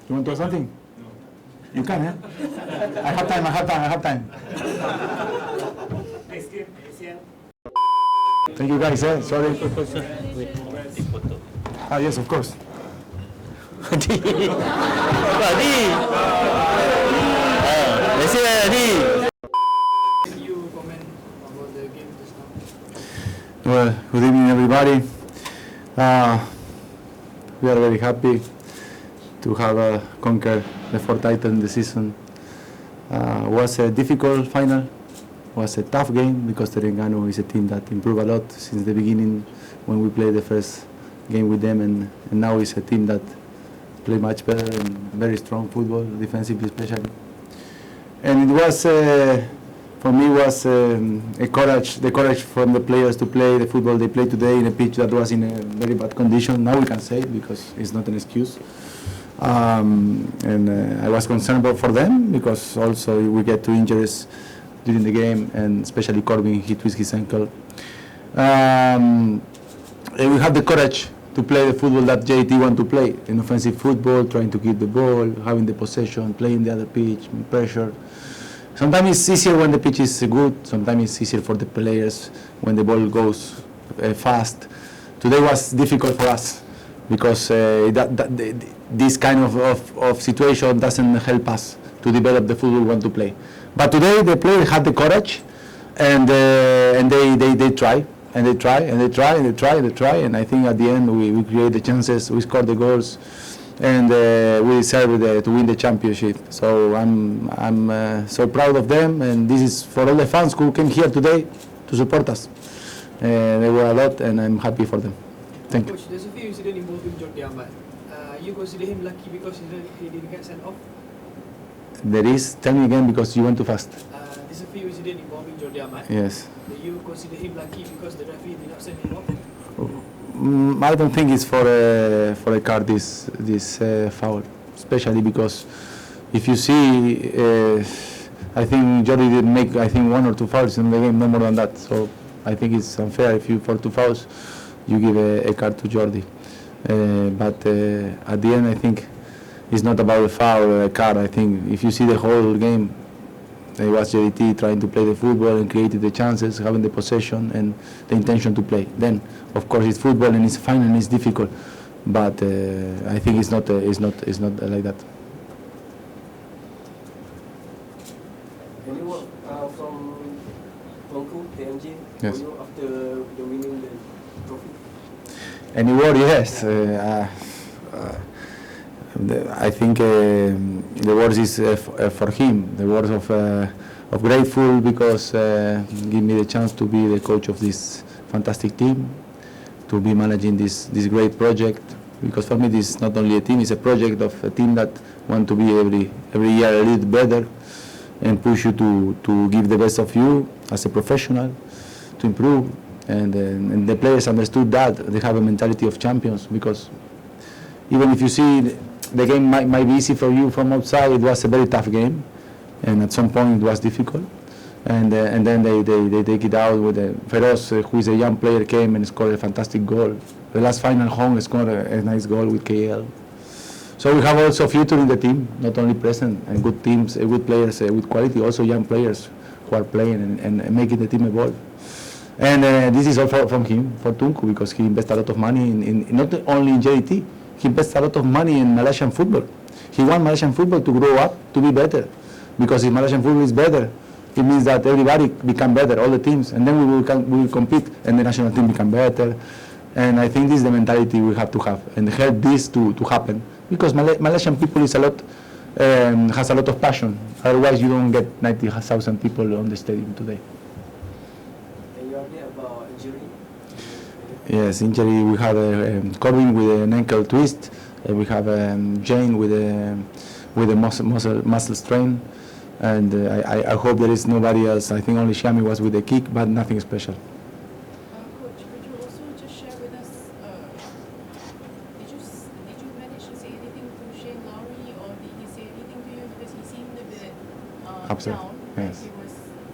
You want to ask something? No. You can, yeah? I have time. Thank you guys, sorry. Yes, of course. Well, good evening, everybody. We are very happy to have conquered the fourth title in the season. Was a difficult final. Was a tough game because Terengganu is a team that improved a lot since the beginning when we played the first game with them, and now it's a team that play much better and very strong football, defensively especially. And it was, for me, was the courage from the players to play the football they played today in a pitch that was in a very bad condition. Now we can say it because it's not an excuse. And I was concerned for them because also we get 2 injuries during the game, and especially Corbin, he twisted his ankle. And we have the courage to play the football that JDT want to play, in offensive football, trying to keep the ball, having the possession, playing the other pitch, pressure. Sometimes it's easier when the pitch is good, sometimes it's easier for the players when the ball goes fast. Today was difficult for us because this kind of situation doesn't help us to develop the football we want to play. But today the players had the courage, and they try, and they try, and they try, and they try, and they try, and I think at the end we create the chances, we score the goals, and we deserve to win the championship. So I'm so proud of them, and this is for all the fans who came here today to support us. They were a lot, and I'm happy for them. Thank you. Coach, there's a few incidents involving Jordi. You consider him lucky because he didn't get sent off? There is, tell me again because you went too fast. There's a few incidents involving Jordi. Yes. Do you consider him lucky because the referee did not send him off? I don't think it's for a card this foul, especially because if you see, I think Jordi did make 1 or 2 fouls in the game, no more than that. So I think it's unfair if you for 2 fouls you give a card to Jordi. But at the end, I think it's not about a foul or a card. I think if you see the whole game, it was JDT trying to play the football and created the chances, having the possession and the intention to play. Then, of course, it's football and it's final and it's difficult. But I think it's not like that. Any word from Uncle TMJ? Yes. After the winning the trophy? Any word? Yes. I think the words is for him. The words of grateful because give me the chance to be the coach of this fantastic team, to be managing this great project. Because for me, this is not only a team; it's a project of a team that want to be every year a little better, and push you to give the best of you as a professional, to improve. And the players understood that they have a mentality of champions, because even if you see the game might be easy for you from outside, it was a very tough game, and at some point it was difficult, and then they take it out with Feroz, who is a young player, came and scored a fantastic goal. The last final home scored a nice goal with KL. So we have also future in the team, not only present and good teams, good players with quality, also young players who are playing and making the team evolve. And this is all from him, for Tunku, because he invested a lot of money in not only in JDT, he invested a lot of money in Malaysian football. He want Malaysian football to grow up, to be better. Because if Malaysian football is better, it means that everybody become better, all the teams, and then we will compete, and the national team become better. And I think this is the mentality we have to have, and help this to happen. Because Malaysian people is has a lot of passion. Otherwise, you don't get 90,000 people on the stadium today. Yes, injury. We have Corbin with an ankle twist. We have Jane with a muscle strain, and I hope there is nobody else. I think only Shami was with a kick, but nothing special. Coach, could you also just share with us? Did you manage to say anything to Shane Lowry, or did he say anything to you, because he seemed a bit upset? Down? Yes. He was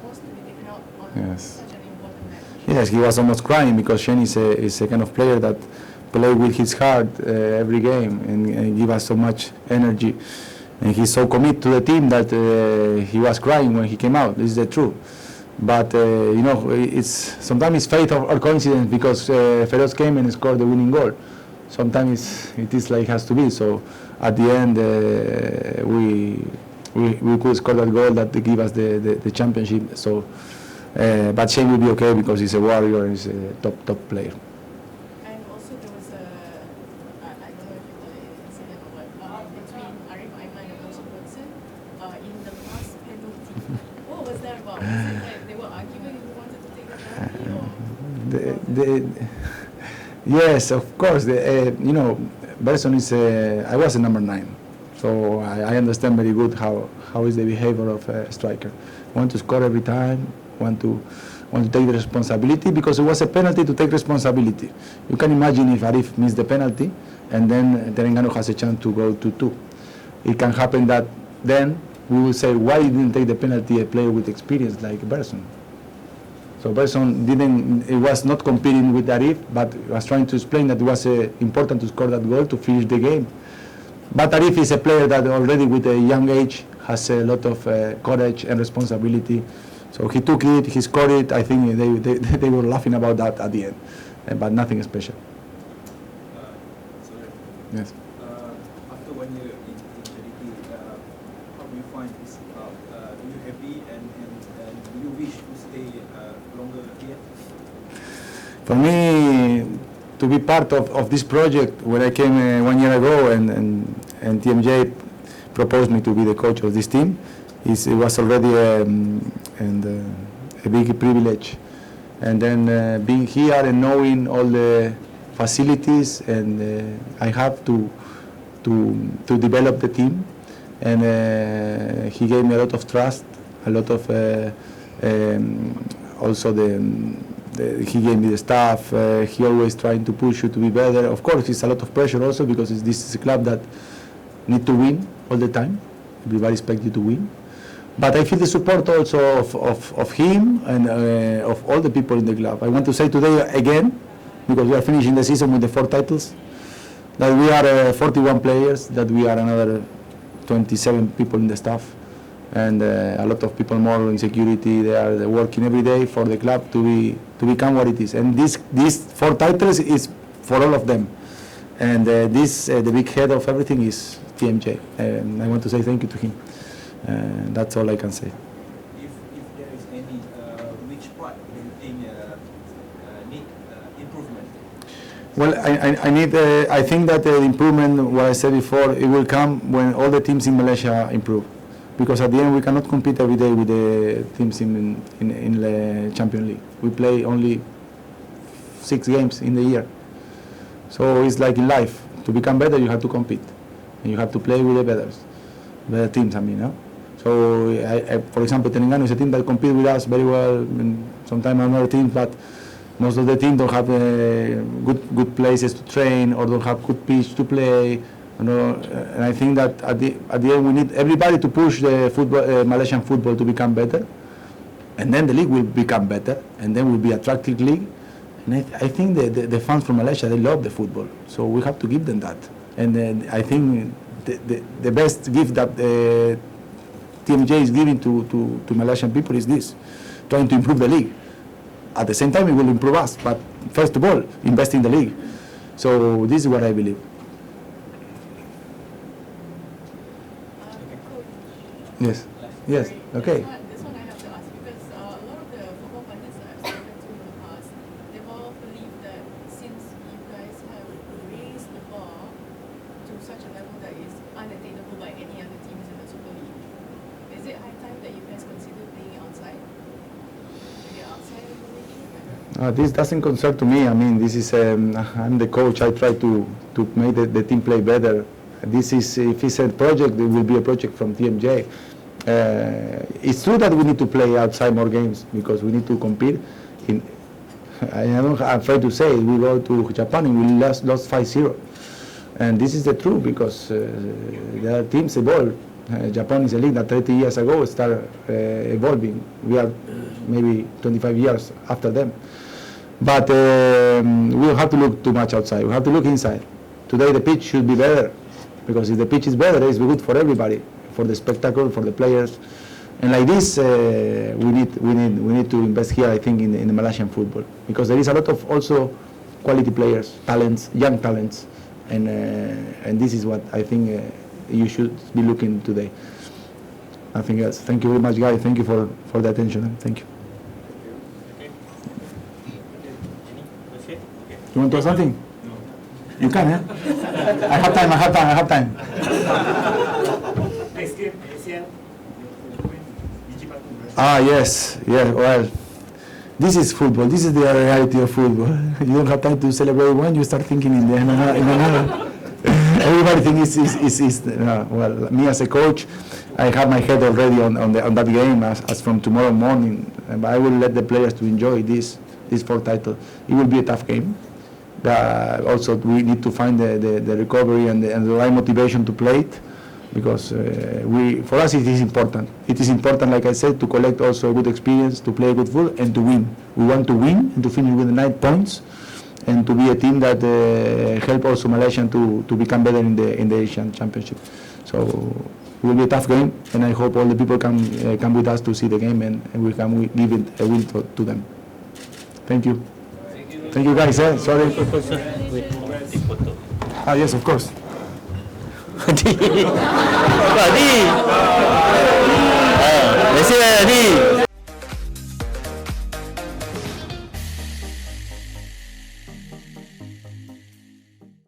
forced to be taken out on Yes. such an important match. Yes, he was almost crying because Shane is a kind of player that play with his heart every game and give us so much energy. And he's so committed to the team that he was crying when he came out. This is the truth. But you know, sometimes it's fate or coincidence, because Feroz came and scored the winning goal. Sometimes it is like it has to be. So at the end, we could score that goal that give us the championship. So, but Shane will be okay because he's a warrior and he's a top player. And also there was I don't know if you call it an incident or what, between Arif Aiman and also Keputusan in the last penalty. What was that about? Was it like they were arguing who wanted to take the penalty, or? Yes, of course. You know, Berson is I was a number 9, so I understand very good how is the behavior of a striker. Want to score every time, want to take the responsibility, because it was a penalty to take responsibility. You can imagine if Arif missed the penalty and then Terengganu has a chance to go to 2. It can happen that then we will say, why didn't take the penalty a player with experience like Berson? So Berson it was not competing with Arif, but was trying to explain that it was important to score that goal to finish the game. But Arif is a player that already with a young age has a lot of courage and responsibility. So he took it, he scored it. I think they were laughing about that at the end, but nothing special. Sorry. Yes. After 1 year in JDT, how do you find this club? Are you happy and do you wish to stay longer here? For me, to be part of this project, when I came 1 year ago and TMJ proposed me to be the coach of this team, it was already a big privilege. And then being here and knowing all the facilities, and I have to develop the team. And he gave me a lot of trust, a lot of also he gave me the staff. He always trying to push you to be better. Of course, it's a lot of pressure also, because this is a club that need to win all the time. Everybody expects you to win. But I feel the support also of him and of all the people in the club. I want to say today again, because we are finishing the season with the 4 titles, that we are 41 players, that we are another 27 people in the staff, and a lot of people more in security. They are working every day for the club to become what it is. And these 4 titles is for all of them. And the big head of everything is TMJ. And I want to say thank you to him. That's all I can say. If there is any, which part do you think need improvement? Well, I think that the improvement, what I said before, it will come when all the teams in Malaysia improve. Because at the end, we cannot compete every day with the teams in the Champions League. We play only 6 games in the year. So it's like in life. To become better, you have to compete. And you have to play with the better teams, I mean. So, for example, Terengganu is a team that competes with us very well, and sometimes another teams, but most of the teams don't have good places to train, or don't have good pitch to play. You know, and I think that at the end we need everybody to push the football, Malaysian football, to become better, and then the league will become better, and then will be attractive league. And I think the fans from Malaysia, they love the football, so we have to give them that. And I think the best gift that TMJ is giving to Malaysian people is this, trying to improve the league. At the same time, it will improve us, but first of all, invest in the league. So this is what I believe. Yes. Yes. Okay. This one I have to ask, because a lot of the football pundits that I've spoken to in the past, they've all believed that since you guys have raised the bar to such a level that is unattainable by any other teams in the Super League, is it high time that you guys consider playing outside? Maybe outside of the league? This doesn't concern to me. I mean, this is I'm the coach. I try to make the team play better. This is, if it's a project, it will be a project from TMJ. It's true that we need to play outside more games because we need to compete. I'm afraid to say, we go to Japan and we lost 5-0. And this is the truth, because there are teams evolve. Japan is a league that 30 years ago started evolving. We are maybe 25 years after them. But we don't have to look too much outside. We have to look inside. Today the pitch should be better, because if the pitch is better, it's good for everybody, for the spectacle, for the players. And like this, we need to invest here, I think, in the Malaysian football, because there is a lot of also quality players, talents, young talents, and this is what I think you should be looking today. Nothing else. Thank you very much, guys. Thank you for the attention. Thank you. You want to ask something? No. You can, eh? I have time. Next game, ASEAN. Yes. Well, this is football. This is the reality of football. You don't have time to celebrate one. You start thinking in another. Everybody thinks well, me as a coach, I have my head already on that game as from tomorrow morning. But I will let the players to enjoy this fourth title. It will be a tough game. Also, we need to find the recovery and the right motivation to play it, because for us it is important. It is important, like I said, to collect also a good experience, to play good football, and to win. We want to win and to finish with 9 points, and to be a team that help also Malaysia to become better in the Asian Championship. So it will be a tough game, and I hope all the people come with us to see the game, and we can give it a win to them. Thank you. Thank you, guys. Sorry. Take photo. Yes, of course. Tadi